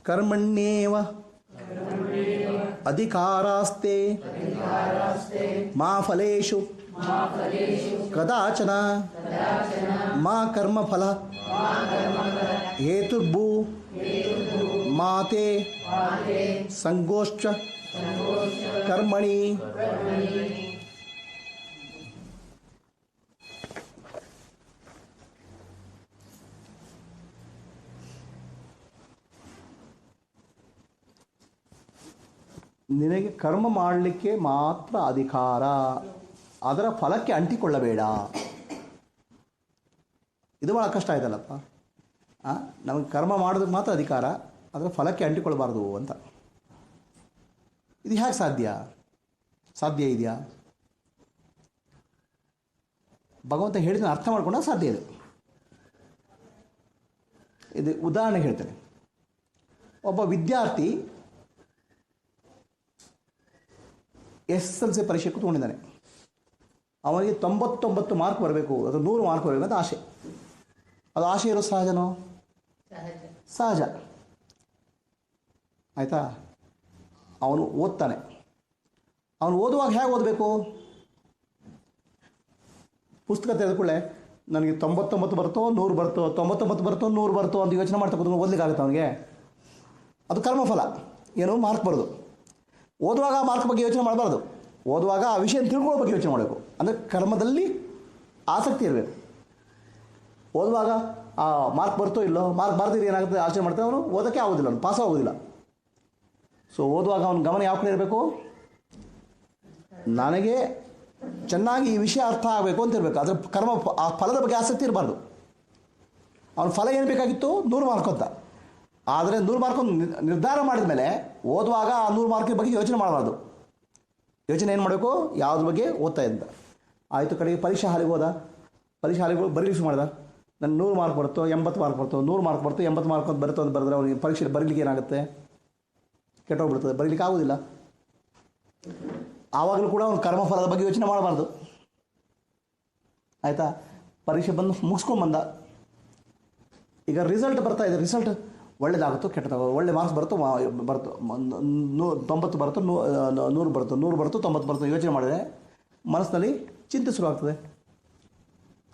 ಕರ್ಮಣ್ಯೇವ ಅಧಿಕಾರಾಸ್ತೆ ಮಾ ಫಲೇಷು ಕದಾಚನ ಮಾ ಕರ್ಮಫಲ ಹೇತುರ್ಭೂ ಮಾತೆ ಸಂಗೋಶ್ಚ ಕರ್ಮಣಿ. ನಿನಗೆ ಕರ್ಮ ಮಾಡಲಿಕ್ಕೆ ಮಾತ್ರ ಅಧಿಕಾರ, ಅದರ ಫಲಕ್ಕೆ ಅಂಟಿಕೊಳ್ಳಬೇಡ. ಇದು ಭಾಳ ಕಷ್ಟ ಆಯ್ತಲ್ಲಪ್ಪ. ನಮಗೆ ಕರ್ಮ ಮಾಡೋದಕ್ಕೆ ಮಾತ್ರ ಅಧಿಕಾರ, ಅದರ ಫಲಕ್ಕೆ ಅಂಟಿಕೊಳ್ಬಾರ್ದು ಅಂತ. ಇದು ಹೇಗೆ ಸಾಧ್ಯ ಇದೆಯಾ? ಭಗವಂತ ಹೇಳಿದ ಅರ್ಥ ಮಾಡ್ಕೊಂಡಾಗ ಸಾಧ್ಯ ಇದು ಉದಾಹರಣೆಗೆ ಹೇಳ್ತೇನೆ. ಒಬ್ಬ ವಿದ್ಯಾರ್ಥಿ SSLC ಪರೀಕ್ಷೆ ಕೂತ್ಕೊಂಡಿದ್ದಾನೆ. ಅವನಿಗೆ 99 ಮಾರ್ಕ್ ಬರಬೇಕು, ಅದು 100 ಮಾರ್ಕ್ ಬರಬೇಕು ಅಂತ ಆಸೆ. ಅದು ಆಸೆ ಇರೋ ಸಹಜನೋ? ಸಹಜ. ಆಯಿತಾ? ಅವನು ಓದ್ತಾನೆ. ಅವನು ಓದುವಾಗ ಹೇಗೆ ಓದಬೇಕು? ಪುಸ್ತಕ ತೆಗೆದುಕೊಳ್ಳೆ ನನಗೆ 99 ಬರ್ತೋ 100 ಬರ್ತೋ, 99 ಬರ್ತೋ 100 ಬರ್ತೋ ಅಂತ ಯೋಚನೆ ಮಾಡ್ತಾ ಕೂತ್ಕೊಂಡು ಓದಲಿಕ್ಕಾಗುತ್ತೆ ಅವನಿಗೆ? ಅದು ಕರ್ಮಫಲ. ಏನು ಮಾರ್ಕ್ ಬರೋದು. ಓದುವಾಗ ಆ ಮಾರ್ಕ್ ಬಗ್ಗೆ ಯೋಚನೆ ಮಾಡಬಾರ್ದು. ಓದುವಾಗ ಆ ವಿಷಯ ತಿಳ್ಕೊಳ್ಳೋ ಬಗ್ಗೆ ಯೋಚನೆ ಮಾಡಬೇಕು. ಅಂದರೆ ಕರ್ಮದಲ್ಲಿ ಆಸಕ್ತಿ ಇರಬೇಕು. ಓದುವಾಗ ಆ ಮಾರ್ಕ್ ಬರ್ತೋ ಇಲ್ಲೋ, ಮಾರ್ಕ್ ಬರ್ದಿರಿ ಏನಾಗುತ್ತೆ ಆಲೋಚನೆ ಮಾಡ್ತಾರೆ, ಅವನು ಓದೋಕ್ಕೆ ಆಗೋದಿಲ್ಲ, ಅವನು ಪಾಸ್ ಆಗೋದಿಲ್ಲ. ಸೊ ಓದುವಾಗ ಅವನ ಗಮನ ಯಾವ ಕಡೆ ಇರಬೇಕು? ನನಗೆ ಚೆನ್ನಾಗಿ ಈ ವಿಷಯ ಅರ್ಥ ಆಗಬೇಕು ಅಂತ ಇರಬೇಕು. ಅದರ ಕರ್ಮ ಆ ಫಲದ ಬಗ್ಗೆ ಆಸಕ್ತಿ ಇರಬಾರ್ದು. ಅವನ ಫಲ ಏನು ಬೇಕಾಗಿತ್ತು? 100 ಮಾರ್ಕ್ ಅಂತ. ಆದರೆ 100 ಮಾರ್ಕ್ ನಿರ್ಧಾರ ಮಾಡಿದ ಮೇಲೆ ಓದುವಾಗ ಆ 100 ಮಾರ್ಕಿನ ಬಗ್ಗೆ ಯೋಚನೆ ಮಾಡಬಾರ್ದು. ಯೋಚನೆ ಏನು ಮಾಡಬೇಕು? ಯಾವುದ್ರ ಬಗ್ಗೆ ಓದ್ತಾ ಇದ್ದ. ಆಯಿತು, ಕಡೆಗೆ ಪರೀಕ್ಷಾ ಹಾಲಿಗೆ ಹೋದ. ಪರೀಕ್ಷಾ ಹಾಲಿಗೆ ಬರೀಲಿಕ್ಕೆ ಮಾಡಿದ. ನನ್ನ 100 ಮಾರ್ಕ್ ಬರುತ್ತೋ 80 ಮಾರ್ಕ್ ಬರುತ್ತೋ, 100 ಮಾರ್ಕ್ ಬರುತ್ತೋ 80 ಮಾರ್ಕ್ ಅಂತ ಬರುತ್ತೋ ಅಂತ ಬರೆದ್ರೆ ಅವನಿಗೆ ಪರೀಕ್ಷೆ ಬರೀಲಿಕ್ಕೆ ಏನಾಗುತ್ತೆ? ಕೆಟ್ಟೋಗ್ಬಿಡ್ತದೆ, ಬರೀಲಿಕ್ಕೆ ಆಗೋದಿಲ್ಲ. ಆವಾಗಲೂ ಕೂಡ ಅವನು ಕರ್ಮಫಲದ ಬಗ್ಗೆ ಯೋಚನೆ ಮಾಡಬಾರ್ದು. ಆಯಿತಾ? ಪರೀಕ್ಷೆ ಮುಗಿಸ್ಕೊಂಬಂದ. ಈಗ ರಿಸಲ್ಟ್ ಬರ್ತಾ ಇದೆ. ರಿಸಲ್ಟ್ ಒಳ್ಳೇದಾಗುತ್ತೋ ಕೆಟ್ಟದಾಗೋ, ಒಳ್ಳೆ ಮಾರ್ಕ್ಸ್ ಬರುತ್ತೋ 90 ಬರುತ್ತೋ 100 ಬರುತ್ತೋ 100 ಬರುತ್ತೋ 90 ಬರುತ್ತೋ ಯೋಚನೆ ಮಾಡಿದರೆ ಮನಸ್ಸಿನಲ್ಲಿ ಚಿಂತೆ ಶುರುವಾಗ್ತದೆ.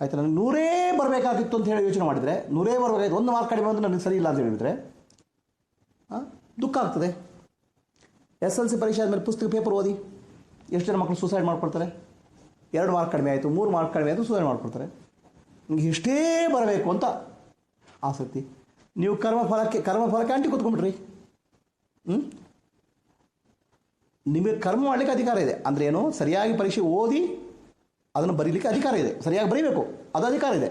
ಆಯಿತಾ? ನನಗೆ 100 ಬರಬೇಕಾಗಿತ್ತು ಅಂತ ಹೇಳಿ ಯೋಚನೆ ಮಾಡಿದರೆ, 100 ಬರಬೇಕಾಗಿತ್ತು, 1 ಮಾರ್ಕ್ ಕಡಿಮೆ ಅಂದರೆ ನನಗೆ ಸರಿ ಇಲ್ಲ ಅಂತ ಹೇಳಿಬಿಟ್ರೆ ದುಃಖ ಆಗ್ತದೆ. SSLC ಪರೀಕ್ಷೆ ಆದಮೇಲೆ ಪುಸ್ತಕ ಪೇಪರ್ ಓದಿ ಎಷ್ಟು ಜನ ಮಕ್ಕಳು ಸೂಸೈಡ್ ಮಾಡ್ಕೊಳ್ತಾರೆ? 2 ಮಾರ್ಕ್ ಕಡಿಮೆ ಆಯಿತು, 3 ಮಾರ್ಕ್ ಕಡಿಮೆ ಆಯಿತು, ಸೂಸೈಡ್ ಮಾಡ್ಕೊಳ್ತಾರೆ. ನಿಮಗೆ ಎಷ್ಟೇ ಬರಬೇಕು ಅಂತ ಆಸಕ್ತಿ. ನೀವು ಕರ್ಮಫಲಕ್ಕೆ ಅಂಟಿ ಕೂತ್ಕೊಂಡ್ಬಿಟ್ರಿ. ನಿಮಗೆ ಕರ್ಮ ಮಾಡಲಿಕ್ಕೆ ಅಧಿಕಾರ ಇದೆ. ಅಂದರೆ ಏನು? ಸರಿಯಾಗಿ ಪರೀಕ್ಷೆ ಓದಿ ಅದನ್ನು ಬರೀಲಿಕ್ಕೆ ಅಧಿಕಾರ ಇದೆ. ಸರಿಯಾಗಿ ಬರೀಬೇಕು, ಅದು ಅಧಿಕಾರ ಇದೆ.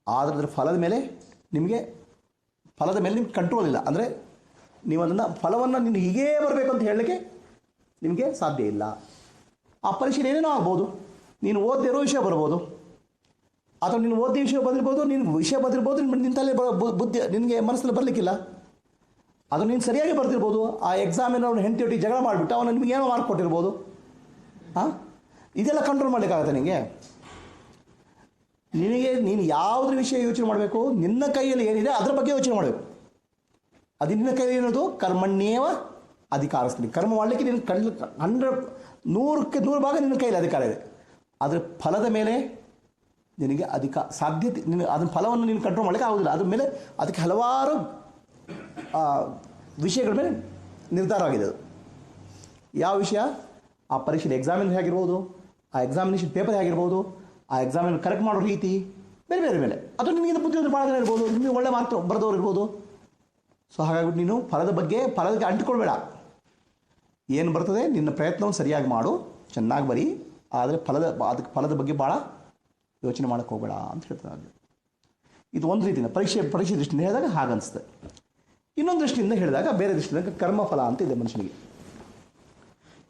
ಆದರೆ ಅದರ ಫಲದ ಮೇಲೆ ನಿಮಗೆ ಕಂಟ್ರೋಲ್ ಇಲ್ಲ. ಅಂದರೆ ನೀವು ಅದನ್ನು ಫಲವನ್ನು ನೀನು ಹೀಗೇ ಬರಬೇಕು ಅಂತ ಹೇಳಲಿಕ್ಕೆ ನಿಮಗೆ ಸಾಧ್ಯ ಇಲ್ಲ. ಆ ಪರೀಕ್ಷೆ ಏನೇನೋ ಆಗ್ಬೋದು. ನೀನು ಓದಿರೋ ವಿಷಯ ಬರ್ಬೋದು, ಅಥವಾ ನೀನು ಓದಿ ವಿಷಯ ಬಂದಿರ್ಬೋದು, ನೀನು ವಿಷಯ ಬಂದಿರ್ಬೋದು, ನಿನ್ನ ತಲೆ ಬುದ್ಧಿ ನಿನಗೆ ಮನಸ್ಸಲ್ಲಿ ಬರಲಿಕ್ಕಿಲ್ಲ. ಅದು ನೀನು ಸರಿಯಾಗಿ ಬರ್ತಿರ್ಬೋದು. ಆ ಎಕ್ಸಾಮಿನ ಅವ್ನು ಹೆಂಡತಿ ಜಗಳ ಮಾಡಿಬಿಟ್ಟು ಅವನು ನಿಮಗೆ ಏನೋ ಮಾರ್ಕ್ ಕೊಟ್ಟಿರ್ಬೋದು. ಇದೆಲ್ಲ ಕಂಟ್ರೋಲ್ ಮಾಡಲಿಕ್ಕಾಗತ್ತೆ ನಿನಗೆ? ನೀನು ಯಾವುದ್ರ ವಿಷಯ ಯೋಚನೆ ಮಾಡಬೇಕು? ನಿನ್ನ ಕೈಯಲ್ಲಿ ಏನಿದೆ ಅದರ ಬಗ್ಗೆ ಯೋಚನೆ ಮಾಡಬೇಕು. ಅದು ನಿನ್ನ ಕೈಯಲ್ಲಿ ಏನದು? ಕರ್ಮಣ್ಯೇವ ಅಧಿಕಾರಸ್ಥಿತಿ. ಕರ್ಮ ಮಾಡಲಿಕ್ಕೆ ನಿನ್ನ 100ಕ್ಕೆ 100 ಭಾಗ ನಿನ್ನ ಕೈಯಲ್ಲಿ ಅಧಿಕಾರ ಇದೆ. ಅದರ ಫಲದ ಮೇಲೆ ನಿನಗೆ ಸಾಧ್ಯತೆ, ಅದನ್ನ ಫಲವನ್ನು ನೀನು ಕಂಟ್ರೋಲ್ ಮಾಡಲಿಕ್ಕೆ ಆಗೋದಿಲ್ಲ. ಅದ್ರ ಮೇಲೆ ಅದಕ್ಕೆ ಹಲವಾರು ವಿಷಯಗಳ ಮೇಲೆ ನಿರ್ಧಾರವಾಗಿದೆ. ಅದು ಯಾವ ವಿಷಯ? ಆ ಪರೀಕ್ಷೆ ಎಕ್ಸಾಮಿನ್ ಹೇಗಿರ್ಬೋದು, ಆ ಎಕ್ಸಾಮಿನೇಷನ್ ಪೇಪರ್ ಹೇಗಿರ್ಬೋದು, ಆ ಎಕ್ಸಾಮಿನ ಕರೆಕ್ಟ್ ಮಾಡೋ ರೀತಿ ಬೇರೆ ಬೇರೆ ಮೇಲೆ. ಅದು ನಿನಗಿಂತ ಬುದ್ಧಿವಂತ ಭಾಳ ಜನ ಇರ್ಬೋದು, ನಿಮಗೆ ಒಳ್ಳೆ ಮಾರ್ಕ್ ಬರೆದವ್ರು ಇರ್ಬೋದು. ಸೊ ಹಾಗಾಗಿ ನೀನು ಫಲದಕ್ಕೆ ಅಂಟಿಕೊಳ್ಬೇಡ. ಏನು ಬರ್ತದೆ ನಿನ್ನ ಪ್ರಯತ್ನವನ್ನು ಸರಿಯಾಗಿ ಮಾಡು, ಚೆನ್ನಾಗಿ ಬರಿ. ಆದರೆ ಫಲದ ಬಗ್ಗೆ ಭಾಳ ಯೋಚನೆ ಮಾಡೋಕ್ಕೆ ಹೋಗಬೇಡ ಅಂತ ಹೇಳ್ತಾರೆ. ಇದು ಒಂದು ರೀತಿಯಿಂದ ಪರೀಕ್ಷೆ ದೃಷ್ಟಿಯಿಂದ ಹೇಳಿದಾಗ ಹಾಗನ್ನಿಸುತ್ತೆ. ಇನ್ನೊಂದು ದೃಷ್ಟಿಯಿಂದ ಹೇಳಿದಾಗ ಬೇರೆ ದೃಷ್ಟಿಯಿಂದ ಕರ್ಮಫಲ ಅಂತ ಇದೆ ಮನುಷ್ಯನಿಗೆ.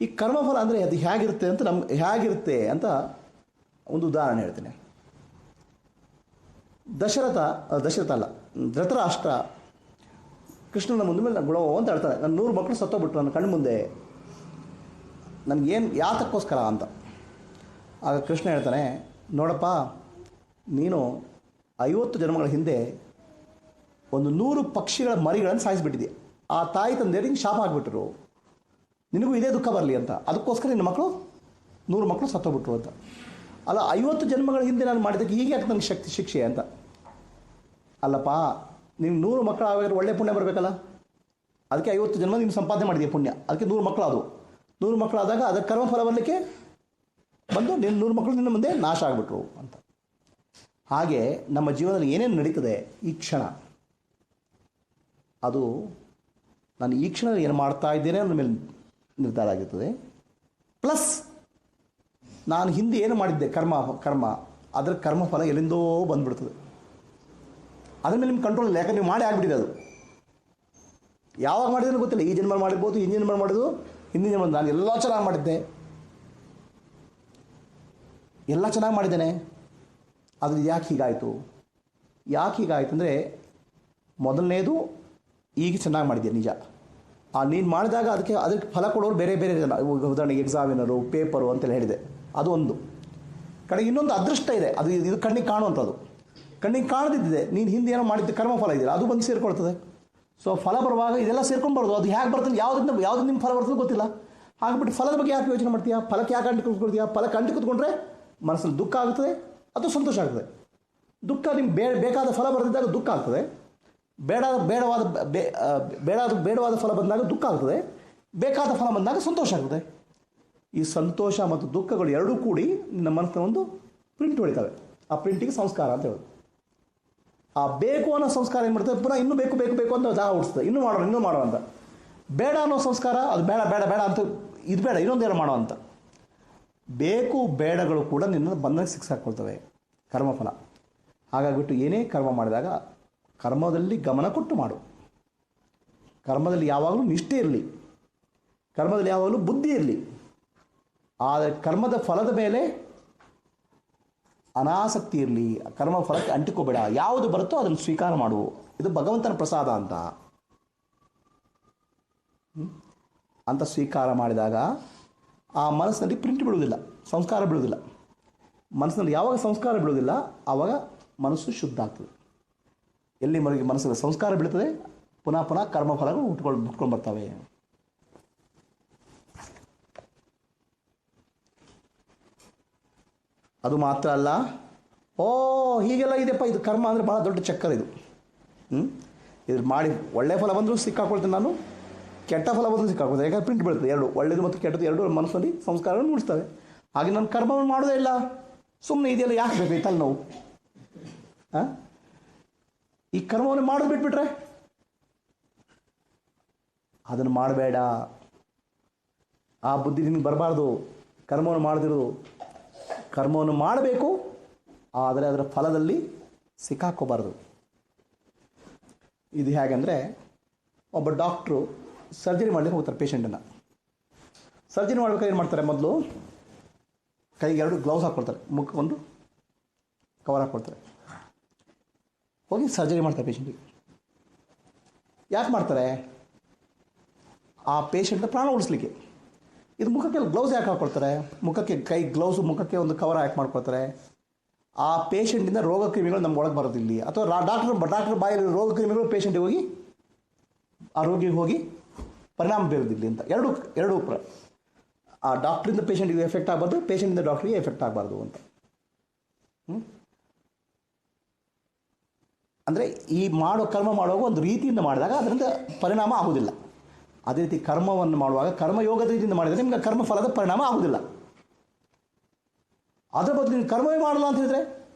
ಈ ಕರ್ಮಫಲ ಅಂದರೆ ಅದು ಹೇಗಿರುತ್ತೆ ಅಂತ ಒಂದು ಉದಾಹರಣೆ ಹೇಳ್ತೇನೆ. ದಶರಥ ಅಲ್ಲ, ಧೃತರಾಷ್ಟ್ರ ಕೃಷ್ಣನ ಮುಂದೆ ಮೇಲೆ ಗುಣೋ ಅಂತ ಹೇಳ್ತಾರೆ. ನನ್ನ 100 ಮಕ್ಕಳು ಸತ್ತೋಗ್ಬಿಟ್ರು ನನ್ನ ಕಣ್ಣು ಮುಂದೆ, ನನಗೇನು ಯಾತಕ್ಕೋಸ್ಕರ ಅಂತ. ಆಗ ಕೃಷ್ಣ ಹೇಳ್ತಾನೆ, ನೋಡಪ್ಪ, ನೀನು 50 ಜನ್ಮಗಳ ಹಿಂದೆ ಒಂದು 100 ಪಕ್ಷಿಗಳ ಮರಿಗಳನ್ನು ಸಾಯಿಸಿಬಿಟ್ಟಿದೆಯಾ. ಆ ತಾಯಿ ತಂದೆಯರಿಗೆ ಶಾಪ ಆಗಿಬಿಟ್ರು, ನಿನಗೂ ಇದೇ ದುಃಖ ಬರಲಿ ಅಂತ. ಅದಕ್ಕೋಸ್ಕರ ನಿನ್ನ ಮಕ್ಕಳು 100 ಮಕ್ಕಳು ಸತ್ತೋಗ್ಬಿಟ್ರು ಅಂತ. ಅಲ್ಲ, 50 ಜನ್ಮಗಳ ಹಿಂದೆ ನಾನು ಮಾಡಿದ್ದಕ್ಕೆ ಹೀಗೆ ಯಾಕೆ ನನಗೆ ಶಿಕ್ಷೆ ಅಂತ. ಅಲ್ಲಪ್ಪ, ನೀನು 100 ಮಕ್ಕಳು ಆವಾಗ ಒಳ್ಳೆ ಪುಣ್ಯ ಬರಬೇಕಲ್ಲ. ಅದಕ್ಕೆ 50 ಜನ್ಮ ನೀನು ಸಂಪಾದನೆ ಮಾಡಿದೆಯಾ ಪುಣ್ಯ, ಅದಕ್ಕೆ 100 ಮಕ್ಕಳು ಅದು. 100 ಮಕ್ಕಳಾದಾಗ ಅದಕ್ಕೆ ಕರ್ಮಫಲ ಬರಲಿಕ್ಕೆ ಬಂದು ನಿನ್ನ 100 ಮಕ್ಕಳು ನಿನ್ನ ಮುಂದೆ ನಾಶ ಆಗಿಬಿಟ್ರು ಅಂತ. ಹಾಗೆ ನಮ್ಮ ಜೀವನದಲ್ಲಿ ಏನೇನು ನಡೀತದೆ ಈ ಕ್ಷಣ, ಅದು ನಾನು ಈ ಕ್ಷಣ ಏನು ಮಾಡ್ತಾ ಇದ್ದೇನೆ ಅನ್ನೋ ಮೇಲೆ ನಿರ್ಧಾರ ಆಗಿರ್ತದೆ. ಪ್ಲಸ್ ನಾನು ಹಿಂದೆ ಏನು ಮಾಡಿದ್ದೆ ಕರ್ಮ ಅದರ ಕರ್ಮಫಲ ಎಲ್ಲಿಂದೋ ಬಂದುಬಿಡ್ತದೆ. ಅದ್ರ ಮೇಲೆ ನಿಮ್ಮ ಕಂಟ್ರೋಲ್ ಇಲ್ಲ, ಯಾಕಂದ್ರೆ ನೀವು ಮಾಡಿ ಆಗಿಬಿಟ್ಟಿದೆ. ಅದು ಯಾವಾಗ ಮಾಡಿದ್ರೆ ಗೊತ್ತಿಲ್ಲ. ಈ ಜನ್ಮ ಮಾಡಿರ್ಬೋದು, ಹಿಂದಿನ ಜನ್ಮ ಮಾಡಿದ್ದು, ಹಿಂದಿನ ಜನ್ಮ ನಾನು ಎಲ್ಲ ಚೆನ್ನಾಗಿ ಮಾಡಿದ್ದೆ, ಎಲ್ಲ ಚೆನ್ನಾಗಿ ಮಾಡಿದ್ದೇನೆ. ಆದರೆ ಯಾಕೆ ಹೀಗಾಯಿತು ಅಂದರೆ, ಮೊದಲನೇದು ಈಗ ಚೆನ್ನಾಗಿ ಮಾಡಿದ್ದೆ ನಿಜ. ನೀನು ಮಾಡಿದಾಗ ಅದಕ್ಕೆ ಫಲ ಕೊಡೋರು ಬೇರೆ ಬೇರೆ ಜನ. ಉದಾಹರಣೆಗೆ ಎಕ್ಸಾಮಿನರು, ಪೇಪರು ಅಂತೆಲ್ಲ ಹೇಳಿದೆ, ಅದು ಒಂದು ಕಡೆಗೆ. ಇನ್ನೊಂದು ಅದೃಷ್ಟ ಇದೆ, ಇದು ಕಣ್ಣಿಗೆ ಕಾಣುವಂಥದ್ದು. ಕಣ್ಣಿಗೆ ಕಾಣದಿದ್ದಿದೆ, ನೀನು ಹಿಂದೆ ಏನೋ ಮಾಡಿದ್ದೆ ಕರ್ಮಫಲ ಇದೆಯಲ್ಲ, ಅದು ಬಂದು ಸೇರ್ಕೊಳ್ತದೆ. ಸೊ ಫಲ ಬರುವಾಗ ಇದೆಲ್ಲ ಸೇರ್ಕೊಂಡ್ಬಾರ್ದು. ಅದು ಹೇಗೆ ಬರ್ತದೆ, ಯಾವ್ದು ನಿಮ್ಮ ಫಲ ಬರ್ತದೆ ಗೊತ್ತಿಲ್ಲ. ಹಾಗ್ಬಿಟ್ಟು ಫಲದ ಬಗ್ಗೆ ಯಾಕೆ ಯೋಚನೆ ಮಾಡ್ತೀಯಾ? ಫಲಕ್ಕೆ ಯಾಕೆ ಅಂಟಿ ಕೂತ್ಕೊಳ್ತೀಯಾ? ಫಲಕ್ಕೆ ಅಂಟಿ ಕೂತ್ಕೊಂಡ್ರೆ ಮನಸ್ಸಲ್ಲಿ ದುಃಖ ಆಗುತ್ತದೆ ಅಥವಾ ಸಂತೋಷ ಆಗ್ತದೆ. ದುಃಖ ನಿಮ್ಗೆ ಬೇಕಾದ ಫಲ ಬರೆದಿದ್ದಾಗ ದುಃಖ ಆಗ್ತದೆ, ಬೇಡವಾದ ಫಲ ಬಂದಾಗ ದುಃಖ ಆಗ್ತದೆ, ಬೇಕಾದ ಫಲ ಬಂದಾಗ ಸಂತೋಷ ಆಗ್ತದೆ. ಈ ಸಂತೋಷ ಮತ್ತು ದುಃಖಗಳು ಎರಡೂ ಕೂಡಿ ನಿನ್ನ ಮನಸ್ಸಿನ ಒಂದು ಪ್ರಿಂಟ್ ಹೊಡಿತವೆ. ಆ ಪ್ರಿಂಟಿಗೆ ಸಂಸ್ಕಾರ ಅಂತ ಹೇಳೋದು. ಆ ಬೇಕು ಅನ್ನೋ ಸಂಸ್ಕಾರ ಏನು ಮಾಡ್ತದೆ, ಪುನಃ ಇನ್ನೂ ಬೇಕು ಬೇಕು ಬೇಕು ಅಂತ ಜಾಗ ಓಡಿಸ್ತದೆ, ಇನ್ನೂ ಮಾಡೋ ಅಂತ. ಬೇಡ ಅನ್ನೋ ಸಂಸ್ಕಾರ, ಅದು ಬೇಡ ಬೇಡ ಬೇಡ ಅಂತ, ಇದು ಬೇಡ ಇನ್ನೊಂದೇನೋ ಮಾಡೋ ಅಂತ. ಬೇಕು ಬೇಡಗಳು ಕೂಡ ನಿನ್ನ ಬಂದಾಗ ಸಿಕ್ಸಾಕೊಳ್ತವೆ ಕರ್ಮಫಲ. ಹಾಗಾಗಿಬಿಟ್ಟು ಏನೇ ಕರ್ಮ ಮಾಡಿದಾಗ ಕರ್ಮದಲ್ಲಿ ಗಮನ ಕೊಟ್ಟು ಮಾಡು. ಕರ್ಮದಲ್ಲಿ ಯಾವಾಗಲೂ ನಿಷ್ಠೆ ಇರಲಿ, ಕರ್ಮದಲ್ಲಿ ಯಾವಾಗಲೂ ಬುದ್ಧಿ ಇರಲಿ. ಆದರೆ ಕರ್ಮದ ಫಲದ ಮೇಲೆ ಅನಾಸಕ್ತಿ ಇರಲಿ. ಕರ್ಮ ಫಲಕ್ಕೆ ಅಂಟಿಕೋಬೇಡ. ಯಾವುದು ಬರುತ್ತೋ ಅದನ್ನು ಸ್ವೀಕಾರ ಮಾಡು. ಇದು ಭಗವಂತನ ಪ್ರಸಾದ ಅಂತ ಸ್ವೀಕಾರ ಮಾಡಿದಾಗ ಆ ಮನಸ್ಸಿನಲ್ಲಿ ಪ್ರಿಂಟ್ ಬಿಡುವುದಿಲ್ಲ, ಸಂಸ್ಕಾರ ಬಿಡುವುದಿಲ್ಲ. ಮನಸ್ಸಿನಲ್ಲಿ ಯಾವಾಗ ಸಂಸ್ಕಾರ ಬಿಡುವುದಿಲ್ಲ ಆವಾಗ ಮನಸ್ಸು ಶುದ್ಧ ಆಗ್ತದೆ. ಎಲ್ಲಿ ಮನಸ್ಸಿನ ಸಂಸ್ಕಾರ ಬೀಳ್ತದೆ, ಪುನಃ ಕರ್ಮಫಲಗಳು ಹುಟ್ಕೊಂಡು ಬರ್ತವೆ. ಅದು ಮಾತ್ರ ಅಲ್ಲ, ಹೀಗೆಲ್ಲ ಇದೆಯಪ್ಪ, ಇದು ಕರ್ಮ ಅಂದರೆ ಭಾಳ ದೊಡ್ಡ ಚಕ್ಕರ್ ಇದು. ಇದು ಮಾಡಿ ಒಳ್ಳೆಯ ಫಲ ಬಂದರೂ ಸಿಕ್ಕಾಕೊಳ್ತೇನೆ ನಾನು, ಕೆಟ್ಟ ಫಲ ಬಂದರೂ ಸಿಕ್ಕಾಕೊಳ್ತೇನೆ. ಯಾಕಂದ್ರೆ ಪ್ರಿಂಟ್ ಬೀಳ್ತದೆ ಎರಡು, ಒಳ್ಳೆಯದು ಮತ್ತು ಕೆಟ್ಟದ್ದು ಎರಡು ಮನಸ್ಸಲ್ಲಿ ಸಂಸ್ಕಾರವನ್ನು ಮೂಡಿಸ್ತವೆ. ಹಾಗೆ ನಾನು ಕರ್ಮವನ್ನು ಮಾಡೋದೇ ಇಲ್ಲ, ಸುಮ್ಮನೆ ಇದೆಯಲ್ಲ ಯಾಕೆ ಬೇಕು ಈ ತಲೆನೋವು? ಈ ಕರ್ಮವನ್ನು ಮಾಡೋದು ಬಿಟ್ಬಿಟ್ರೆ ಅದನ್ನು ಮಾಡಬೇಡ. ಆ ಬುದ್ಧಿ ನಿನಗೆ ಬರಬಾರ್ದು. ಕರ್ಮವನ್ನು ಮಾಡದಿರೋದು, ಕರ್ಮವನ್ನು ಮಾಡಬೇಕು, ಆದರೆ ಅದರ ಫಲದಲ್ಲಿ ಸಿಕ್ಕಾಕೋಬಾರ್ದು. ಇದು ಹೇಗೆಂದರೆ, ಒಬ್ಬ ಡಾಕ್ಟ್ರು ಸರ್ಜರಿ ಮಾಡಲಿಕ್ಕೆ ಹೋಗ್ತಾರೆ ಪೇಷಂಟನ್ನು. ಸರ್ಜರಿ ಮಾಡ್ಬೇಕಾದ್ರೆ ಏನು ಮಾಡ್ತಾರೆ, ಮೊದಲು ಕೈಗೆ 2 ಗ್ಲೌಸ್ ಹಾಕ್ಕೊಳ್ತಾರೆ, ಮುಖಕ್ಕೊಂದು ಕವರ್ ಹಾಕ್ಕೊಳ್ತಾರೆ, ಹೋಗಿ ಸರ್ಜರಿ ಮಾಡ್ತಾರೆ ಪೇಷಂಟಿಗೆ. ಯಾಕೆ ಮಾಡ್ತಾರೆ? ಆ ಪೇಷಂಟ್ನ ಪ್ರಾಣ ಉಳಿಸ್ಲಿಕ್ಕೆ. ಇದು ಮುಖಕ್ಕೆ ಗ್ಲೌಸ್ ಯಾಕೆ ಹಾಕ್ಕೊಳ್ತಾರೆ? ಮುಖಕ್ಕೆ ಗ್ಲೌಸು, ಮುಖಕ್ಕೆ ಒಂದು ಕವರ್ ಹಾಕಿ ಮಾಡ್ಕೊಳ್ತಾರೆ. ಆ ಪೇಷಂಟಿಂದ ರೋಗ ಕ್ರಿಮಿಗಳು ನಮ್ಗೆ ಒಳಗೆ ಬರೋದಿಲ್ಲ, ಅಥವಾ ಡಾಕ್ಟರ್ ಬಾಯಲ್ಲಿ ರೋಗ ಕ್ರಿಮಿಗಳು ಪೇಷಂಟಿಗೆ ಹೋಗಿ ಆ ರೋಗಿಗೆ ಹೋಗಿ ಪರಿಣಾಮ ಬೀರೋದಿಲ್ಲ ಅಂತ. ಎರಡು ಆ ಡಾಕ್ಟ್ರಿಂದ ಪೇಷಂಟಿಗೆ ಎಫೆಕ್ಟ್ ಆಗಬಾರ್ದು, ಪೇಷಂಟಿಂದ ಡಾಕ್ಟ್ರಿಗೆ ಎಫೆಕ್ಟ್ ಆಗಬಾರ್ದು ಅಂತ. ಅಂದರೆ ಈ ಕರ್ಮ ಮಾಡುವಾಗ ಒಂದು ರೀತಿಯಿಂದ ಮಾಡಿದಾಗ ಅದರಿಂದ ಪರಿಣಾಮ ಆಗೋದಿಲ್ಲ. ಅದೇ ರೀತಿ ಕರ್ಮವನ್ನು ಮಾಡುವಾಗ ಕರ್ಮಯೋಗದ ರೀತಿಯಿಂದ ಮಾಡಿದರೆ ನಿಮ್ಗೆ ಕರ್ಮಫಲದ ಪರಿಣಾಮ ಆಗೋದಿಲ್ಲ. ಅದರ ಬದಲು ನೀವು ಕರ್ಮವೇ ಮಾಡಲ್ಲ ಅಂತ ಹೇಳಿದ್ರೆ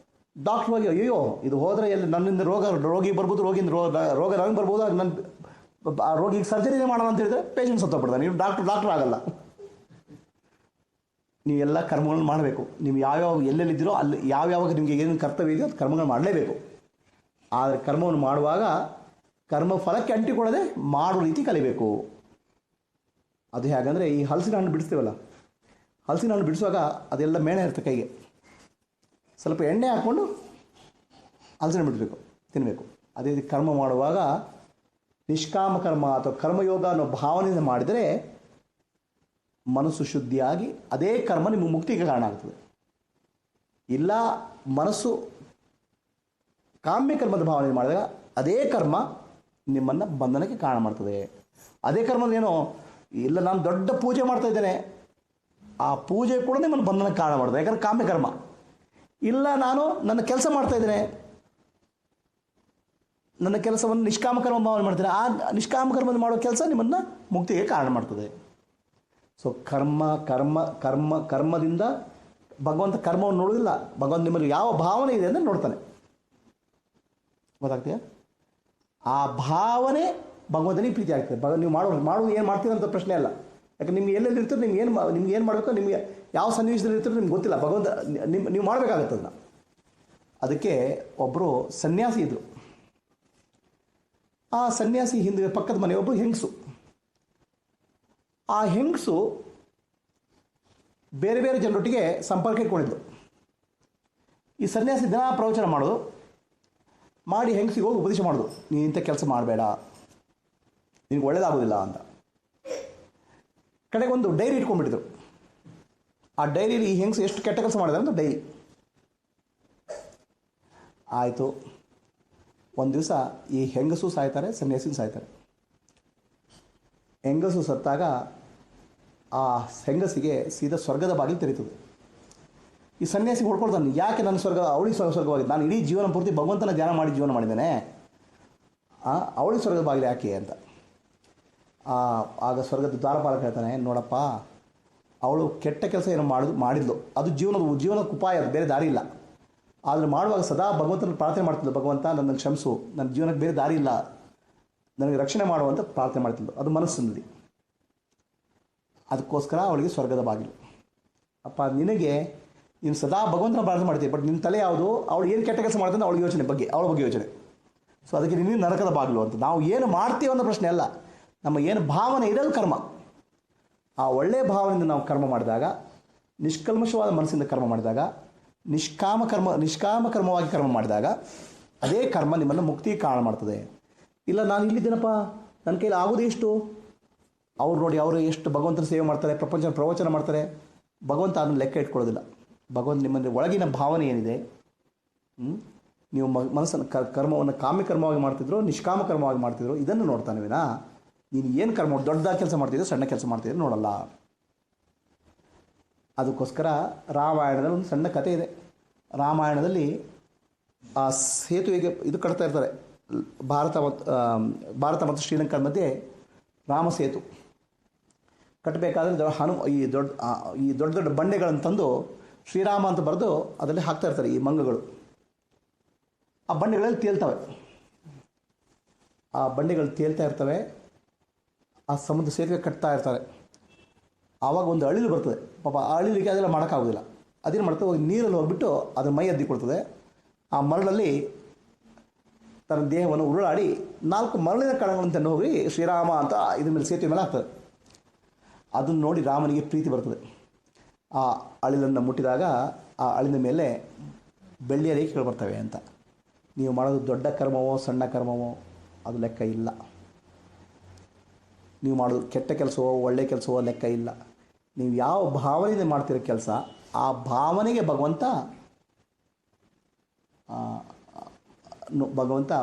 ಡಾಕ್ಟ್ರ್ ಹೋಗಿ ಅಯ್ಯೋ ಇದು ಹೋದರೆ ಎಲ್ಲಿ ನನ್ನಿಂದ ರೋಗಿ ಬರ್ಬೋದು, ರೋಗ ನನಗೆ ಬರ್ಬೋದು, ಆ ರೋಗಿಗೆ ಸರ್ಜರಿನೇ ಮಾಡೋಣ ಅಂತ ಹೇಳಿದ್ರೆ ಪೇಷಂಟ್ ಸತ್ತೋಗ್ಬಿಡ್ತಾನೆ. ನೀವು ಡಾಕ್ಟ್ರ್ ಆಗಲ್ಲ. ನೀವೆಲ್ಲ ಕರ್ಮಗಳನ್ನು ಮಾಡಬೇಕು. ನೀವು ಎಲ್ಲೆಲ್ಲಿದ್ದೀರೋ ಅಲ್ಲಿ ಯಾವ್ಯಾವಾಗ ನಿಮಗೆ ಏನು ಕರ್ತವ್ಯ ಇದೆಯೋ ಅದು ಕರ್ಮಗಳು ಮಾಡಲೇಬೇಕು. ಆದರೆ ಕರ್ಮವನ್ನು ಮಾಡುವಾಗ ಕರ್ಮ ಫಲಕ್ಕೆ ಅಂಟಿಕೊಳ್ಳದೆ ಮಾಡೋ ರೀತಿ ಕಲಿಬೇಕು. ಅದು ಹೇಗಂದರೆ, ಈ ಹಲಸಿನ ಹಣ್ಣು ಬಿಡಿಸ್ತೀವಲ್ಲ, ಹಲಸಿನ ಹಣ್ಣು ಬಿಡಿಸುವಾಗ ಅದೆಲ್ಲ ಮೇಣೆ ಇರುತ್ತೆ ಕೈಗೆ, ಸ್ವಲ್ಪ ಎಣ್ಣೆ ಹಾಕ್ಕೊಂಡು ಹಲಸಿನ ಬಿಡಬೇಕು, ತಿನ್ನಬೇಕು. ಅದೇ ರೀತಿ ಕರ್ಮ ಮಾಡುವಾಗ ನಿಷ್ಕಾಮ ಕರ್ಮ ಅಥವಾ ಕರ್ಮಯೋಗ ಅನ್ನೋ ಭಾವನೆಯಿಂದ ಮಾಡಿದರೆ ಮನಸ್ಸು ಶುದ್ಧಿಯಾಗಿ ಅದೇ ಕರ್ಮ ನಿಮ್ಮ ಮುಕ್ತಿಗೆ ಕಾರಣ ಆಗ್ತದೆ. ಇಲ್ಲ ಮನಸ್ಸು ಕಾಮ್ಯ ಕರ್ಮದ ಭಾವನೆ ಮಾಡಿದಾಗ ಅದೇ ಕರ್ಮ ನಿಮ್ಮನ್ನು ಬಂಧನಕ್ಕೆ ಕಾರಣ ಮಾಡ್ತದೆ. ಅದೇ ಕರ್ಮದೇನೋ ಇಲ್ಲ ನಾನು ದೊಡ್ಡ ಪೂಜೆ ಮಾಡ್ತಾ ಇದ್ದೇನೆ, ಆ ಪೂಜೆ ಕೂಡ ನಿಮ್ಮನ್ನು ಬಂಧನಕ್ಕೆ ಕಾರಣ ಮಾಡ್ತದೆ, ಯಾಕಂದ್ರೆ ಕಾಮ್ಯ ಕರ್ಮ. ಇಲ್ಲ ನಾನು ನನ್ನ ಕೆಲಸ ಮಾಡ್ತಾ ಇದ್ದೇನೆ, ನನ್ನ ಕೆಲಸವನ್ನು ನಿಷ್ಕಾಮ ಕರ್ಮ ಭಾವನೆ ಮಾಡ್ತೇನೆ, ಆ ನಿಷ್ಕಾಮ ಕರ್ಮ ಮಾಡೋ ಕೆಲಸ ನಿಮ್ಮನ್ನು ಮುಕ್ತಿಗೆ ಕಾರಣ ಮಾಡ್ತದೆ. ಸೊ ಕರ್ಮದಿಂದ ಭಗವಂತ ಕರ್ಮವನ್ನು ನೋಡೋದಿಲ್ಲ, ಭಗವಂತ ನಿಮ್ಮಲ್ಲಿ ಯಾವ ಭಾವನೆ ಇದೆ ಅಂತ ನೋಡ್ತಾನೆ. ಗೊತ್ತಾಗ್ತೀಯ? ಆ ಭಾವನೆ ಭಗವಂತನಿಗೆ ಪ್ರೀತಿ ಆಗ್ತದೆ. ನೀವು ಮಾಡೋದು ಏನು ಮಾಡ್ತೀರ ಅಂತ ಪ್ರಶ್ನೆ ಅಲ್ಲ. ಯಾಕಂದ್ರೆ ನಿಮ್ಗೆ ಎಲ್ಲೆಲ್ಲಿ ಇರ್ತಾರೆ, ನಿಮ್ಗೆ ಏನು ಮಾಡಬೇಕು, ನಿಮಗೆ ಯಾವ ಸನ್ನಿವೇಶದಲ್ಲಿ ಇರ್ತಾರೆ ನಿಮ್ಗೆ ಗೊತ್ತಿಲ್ಲ. ಭಗವಂತ ನೀವು ಮಾಡಬೇಕಾಗತ್ತೆ ಅದನ್ನ. ಅದಕ್ಕೆ ಒಬ್ಬರು ಸನ್ಯಾಸಿ ಇದ್ದರು. ಆ ಸನ್ಯಾಸಿ ಹಿಂದೆ ಪಕ್ಕದ ಮನೆಯೊಬ್ಬರು ಹೆಂಗಸು. ಆ ಹೆಂಗಸು ಬೇರೆ ಬೇರೆ ಜನರೊಟ್ಟಿಗೆ ಸಂಪರ್ಕ ಇಟ್ಕೊಂಡಿದ್ಲು. ಈ ಸನ್ಯಾಸಿ ದಿನ ಪ್ರವಚನ ಮಾಡೋದು, ಮಾಡಿ ಹೆಂಗಸಿಗೆ ಹೋಗಿ ಉಪದೇಶ ಮಾಡೋದು, ನೀನು ಇಂಥ ಕೆಲಸ ಮಾಡಬೇಡ, ನಿನಗೆ ಒಳ್ಳೇದಾಗೋದಿಲ್ಲ ಅಂತ. ಕಡೆಗೆ ಒಂದು ಡೈರಿ ಇಟ್ಕೊಂಡ್ಬಿಟ್ಟಿದ್ರು. ಆ ಡೈರಿಯಲ್ಲಿ ಈ ಹೆಂಗಸು ಎಷ್ಟು ಕೆಟ್ಟ ಕೆಲಸ ಮಾಡಿದೆ ಅಂತ ಡೈರಿ. ಆಯಿತು, ಒಂದು ದಿವಸ ಈ ಹೆಂಗಸು ಸಾಯ್ತಾರೆ, ಸನ್ಯಾಸಿನ ಸಾಯ್ತಾರೆ. ಹೆಂಗಸು ಸತ್ತಾಗ ಆ ಹೆಂಗಸಿಗೆ ಸೀದಾ ಸ್ವರ್ಗದ ಬಾಗಿಲು ತೆರೀತದೆ. ಈ ಸನ್ಯಾಸಿ ಹೊಡ್ಕೊಳ್ತಾನೆ, ಯಾಕೆ ನನ್ನ ಅವಳಿಗೆ ಸ್ವರ್ಗವಾಗಿದೆ, ನಾನು ಇಡೀ ಜೀವನ ಪೂರ್ತಿ ಭಗವಂತನ ಧ್ಯಾನ ಮಾಡಿ ಜೀವನ ಮಾಡಿದ್ದೇನೆ, ಅವಳಿಗೆ ಸ್ವರ್ಗದ ಬಾಗಿಲು ಯಾಕೆ ಅಂತ. ಆಗ ಸ್ವರ್ಗದ ದ್ವಾರಪಾಲಕ ಹೇಳ್ತಾನೆ, ನೋಡಪ್ಪ, ಅವಳು ಕೆಟ್ಟ ಕೆಲಸ ಏನೋ ಮಾಡಿದ್ಲು, ಅದು ಜೀವನದ ಉಪಾಯ, ಅದು ಬೇರೆ ದಾರಿ ಇಲ್ಲ. ಆದರೆ ಮಾಡುವಾಗ ಸದಾ ಭಗವಂತನ ಪ್ರಾರ್ಥನೆ ಮಾಡ್ತಿದ್ಲು, ಭಗವಂತ ನನ್ನನ್ನು ಕ್ಷಮಿಸು, ನನ್ನ ಜೀವನಕ್ಕೆ ಬೇರೆ ದಾರಿ ಇಲ್ಲ, ನನಗೆ ರಕ್ಷಣೆ ಮಾಡುವಂತ ಪ್ರಾರ್ಥನೆ ಮಾಡ್ತಿದ್ಲು, ಅದು ಮನಸ್ಸಿನಲ್ಲಿ. ಅದಕ್ಕೋಸ್ಕರ ಅವಳಿಗೆ ಸ್ವರ್ಗದ ಬಾಗಿಲು. ಅಪ್ಪ, ನೀನು ಸದಾ ಭಗವಂತನ ಪ್ರಾರ್ಥನೆ ಮಾಡ್ತೀವಿ, ಬಟ್ ನಿನ್ನ ತಲೆ ಯಾವುದು, ಅವಳು ಏನು ಕೆಟ್ಟ ಕೆಲಸ ಮಾಡ್ತಾನೆ ಅವಳ ಬಗ್ಗೆ ಯೋಚನೆ. ಸೊ ಅದಕ್ಕೆ ನಿನ್ನ ನರಕದ ಬಾಗಿಲು ಅಂತ. ನಾವು ಏನು ಮಾಡ್ತೀವಿ ಅನ್ನೋ ಪ್ರಶ್ನೆ ಅಲ್ಲ, ನಮ್ಮ ಏನು ಭಾವನೆ ಇರೋದು ಕರ್ಮ. ಆ ಒಳ್ಳೆಯ ಭಾವನೆಯಿಂದ ನಾವು ಕರ್ಮ ಮಾಡಿದಾಗ, ನಿಷ್ಕಲ್ಮಶವಾದ ಮನಸ್ಸಿಂದ ಕರ್ಮ ಮಾಡಿದಾಗ, ನಿಷ್ಕಾಮ ಕರ್ಮವಾಗಿ ಕರ್ಮ ಮಾಡಿದಾಗ, ಅದೇ ಕರ್ಮ ನಿಮ್ಮನ್ನು ಮುಕ್ತಿಗೆ ಕಾರಣ ಮಾಡ್ತದೆ. ಇಲ್ಲ ನಾನು ಇಲ್ಲಿದ್ದೇನಪ್ಪ, ನನ್ನ ಕೈಲಿ ಆಗೋದು ಎಷ್ಟು, ಅವ್ರು ನೋಡಿ ಅವರು ಎಷ್ಟು ಭಗವಂತನ ಸೇವೆ ಮಾಡ್ತಾರೆ, ಪ್ರವಚನ ಮಾಡ್ತಾರೆ, ಭಗವಂತ ಅದನ್ನು ಲೆಕ್ಕ ಇಟ್ಕೊಳ್ಳೋದಿಲ್ಲ. ಭಗವಂತ ನಿಮ್ಮಲ್ಲಿ ಒಳಗಿನ ಭಾವನೆ ಏನಿದೆ, ನೀವು ಮನಸ್ಸನ್ನು ಕರ್ಮವನ್ನು ಕಾಮ್ಯ ಕರ್ಮವಾಗಿ ಮಾಡ್ತಿದ್ರು, ನಿಷ್ಕಾಮ ಕರ್ಮವಾಗಿ ಮಾಡ್ತಿದ್ರು, ಇದನ್ನು ನೋಡ್ತಾನೆ ವಿನಾ ನೀನು ಏನು ಕರ್ಮ ದೊಡ್ಡದಾಗಿ ಕೆಲಸ ಮಾಡ್ತಿದ್ರು, ಸಣ್ಣ ಕೆಲಸ ಮಾಡ್ತಿದ್ರು ನೋಡಲ್ಲ. ಅದಕ್ಕೋಸ್ಕರ ರಾಮಾಯಣದಲ್ಲಿ ಒಂದು ಸಣ್ಣ ಕಥೆ ಇದೆ. ರಾಮಾಯಣದಲ್ಲಿ ಆ ಸೇತುವೆಗೆ ಇದು ಕಟ್ತಾ ಇರ್ತಾರೆ, ಭಾರತ ಮತ್ತು ಶ್ರೀಲಂಕಾ ಮಧ್ಯೆ ರಾಮ ಸೇತು ಕಟ್ಟಬೇಕಾದ್ರೆ ಈ ದೊಡ್ಡ ದೊಡ್ಡ ಬಂಡೆಗಳನ್ನು ತಂದು ಶ್ರೀರಾಮ ಅಂತ ಬರೆದು ಅದರಲ್ಲಿ ಹಾಕ್ತಾ ಇರ್ತಾರೆ ಈ ಮಂಗಗಳು. ಆ ಬಂಡೆಗಳಲ್ಲಿ ತೇಲ್ತವೆ. ಆ ಬಂಡೆಗಳು ತೇಲ್ತಾ ಇರ್ತವೆ, ಆ ಸಮುದ್ರ ಸೇತುವೆ ಕಟ್ತಾ ಇರ್ತಾರೆ. ಆವಾಗ ಒಂದು ಅಳಿಲು ಬರ್ತದೆ. ಪಾಪ ಆ ಅಳಿಲಿಗೆ ಅದೆಲ್ಲ ಮಾಡೋಕ್ಕಾಗೋದಿಲ್ಲ. ಅದೇನು ಮಾಡ್ತದೆ, ಹೋಗಿ ನೀರಲ್ಲಿ ಹೋಗ್ಬಿಟ್ಟು ಅದರ ಮೈ ಅದ್ದಿಕೊಳ್ತದೆ. ಆ ಮರಳಲ್ಲಿ ತನ್ನ ದೇಹವನ್ನು ಉರುಳಾಡಿ 4 ಮರಳಿನ ಕಣಗಳನ್ನು ತಂದು ಹೋಗಿ ಶ್ರೀರಾಮ ಅಂತ ಇದ್ರ ಮೇಲೆ ಸೇತುವೆ ಮೇಲೆ ಹಾಕ್ತದೆ. ಅದನ್ನು ನೋಡಿ ರಾಮನಿಗೆ ಪ್ರೀತಿ ಬರ್ತದೆ. ಆ ಅಳಿಲನ್ನು ಮುಟ್ಟಿದಾಗ ಆ ಅಳಿನ ಮೇಲೆ ಬೆಳ್ಳಿಯ ರೇಖೆಗಳು ಬರ್ತವೆ ಅಂತ. ನೀವು ಮಾಡೋದು ದೊಡ್ಡ ಕರ್ಮವೋ ಸಣ್ಣ ಕರ್ಮವೋ ಅದು ಲೆಕ್ಕ ಇಲ್ಲ. ನೀವು ಮಾಡೋದು ಕೆಟ್ಟ ಕೆಲಸವೋ ಒಳ್ಳೆಯ ಕೆಲಸವೋ ಲೆಕ್ಕ ಇಲ್ಲ. ನೀವು ಯಾವ ಭಾವನೆಯಿಂದ ಮಾಡ್ತಿರೋ ಕೆಲಸ, ಆ ಭಾವನೆಗೆ ಭಗವಂತ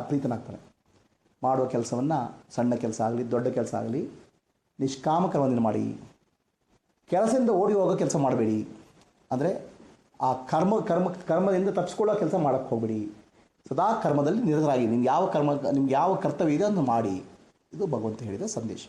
ಪ್ರೀತನಾಗ್ತಾನೆ. ಮಾಡುವ ಕೆಲಸವನ್ನು ಸಣ್ಣ ಕೆಲಸ ಆಗಲಿ ದೊಡ್ಡ ಕೆಲಸ ಆಗಲಿ ನಿಷ್ಕಾಮ ಕರ್ಮದಿಂದ ಮಾಡಿ. ಕೆಲಸದಿಂದ ಓಡಿ ಹೋಗೋ ಕೆಲಸ ಮಾಡಬೇಡಿ. ಅಂದರೆ ಆ ಕರ್ಮದಿಂದ ತಪ್ಪಿಸ್ಕೊಳ್ಳೋ ಕೆಲಸ ಮಾಡೋಕ್ಕೆ ಹೋಗಬೇಡಿ. ಸದಾ ಕರ್ಮದಲ್ಲಿ ನಿರತರಾಗಿ ನಿಮ್ಗೆ ಯಾವ ಕರ್ತವ್ಯ ಇದೆ ಅದನ್ನು ಮಾಡಿ. ಇದು ಭಗವಂತ ಹೇಳಿದ ಸಂದೇಶ.